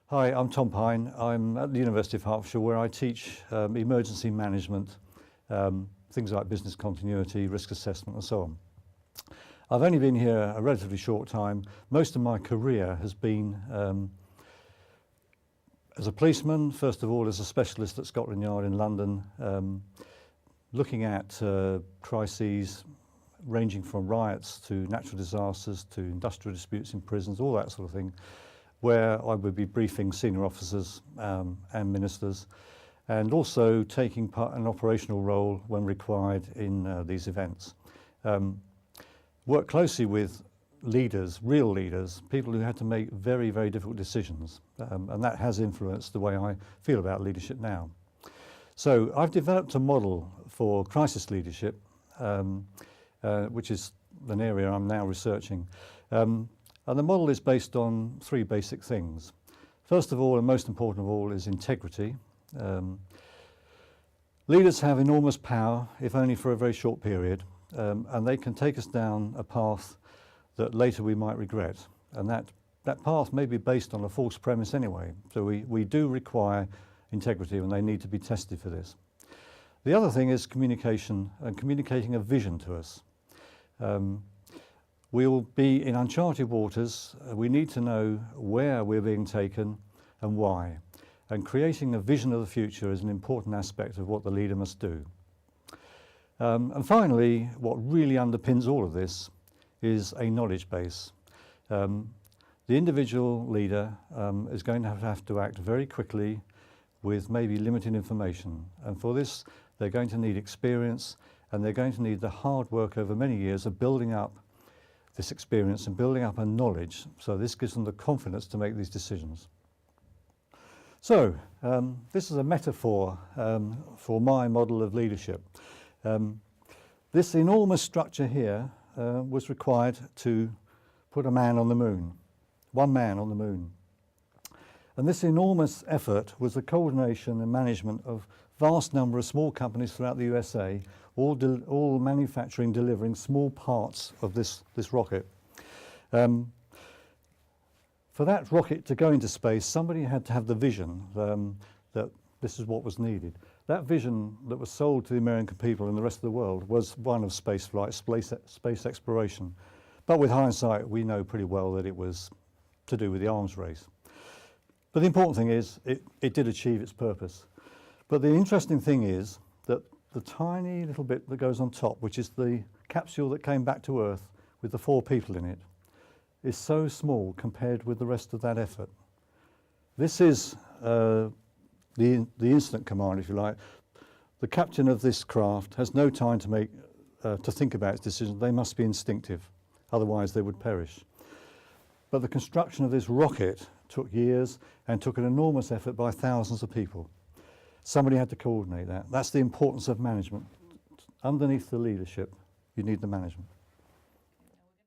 Hi, I'm Tom Pine. I'm at the University of Hertfordshire where I teach emergency management, things like business continuity, risk assessment and so on. I've only been here a relatively short time. Most of my career has been as a policeman, first of all as a specialist at Scotland Yard in London, looking at crises ranging from riots to natural disasters to industrial disputes in prisons, all that sort of thing, where I would be briefing senior officers and ministers, and also taking part in an operational role when required in these events. Work closely with leaders, real leaders, people who had to make very, very difficult decisions, and that has influenced the way I feel about leadership now. So I've developed a model for crisis leadership, which is an area I'm now researching. And the model is based on three basic things. First of all, and most important of all, is integrity. Leaders have enormous power, if only for a very short period, and they can take us down a path that later we might regret. And that path may be based on a false premise anyway. So we do require integrity, and they need to be tested for this. The other thing is communication, and communicating a vision to us. We'll be in uncharted waters. We need to know where we're being taken and why. And creating a vision of the future is an important aspect of what the leader must do. And finally, what really underpins all of this is a knowledge base. The individual leader is going to have to act very quickly with maybe limited information. And for this, they're going to need experience, and they're going to need the hard work over many years of building up this experience and building up a knowledge, so this gives them the confidence to make these decisions. So this is a metaphor for my model of leadership. This enormous structure here was required to put a man on the moon, one man on the moon. And this enormous effort was the coordination and management of vast number of small companies throughout the USA, all manufacturing, delivering small parts of this rocket. For that rocket to go into space, somebody had to have the vision that this is what was needed. That vision that was sold to the American people and the rest of the world was one of space flight, space exploration. But with hindsight, we know pretty well that it was to do with the arms race. But the important thing is it did achieve its purpose. But the interesting thing is that the tiny little bit that goes on top, which is the capsule that came back to Earth with the 4 people in it, is so small compared with the rest of that effort. This is the incident command, if you like. The captain of this craft has no time to think about its decisions. They must be instinctive, otherwise they would perish. But the construction of this rocket took years and took an enormous effort by thousands of people. Somebody had to coordinate that. That's the importance of management. Underneath the leadership, you need the management.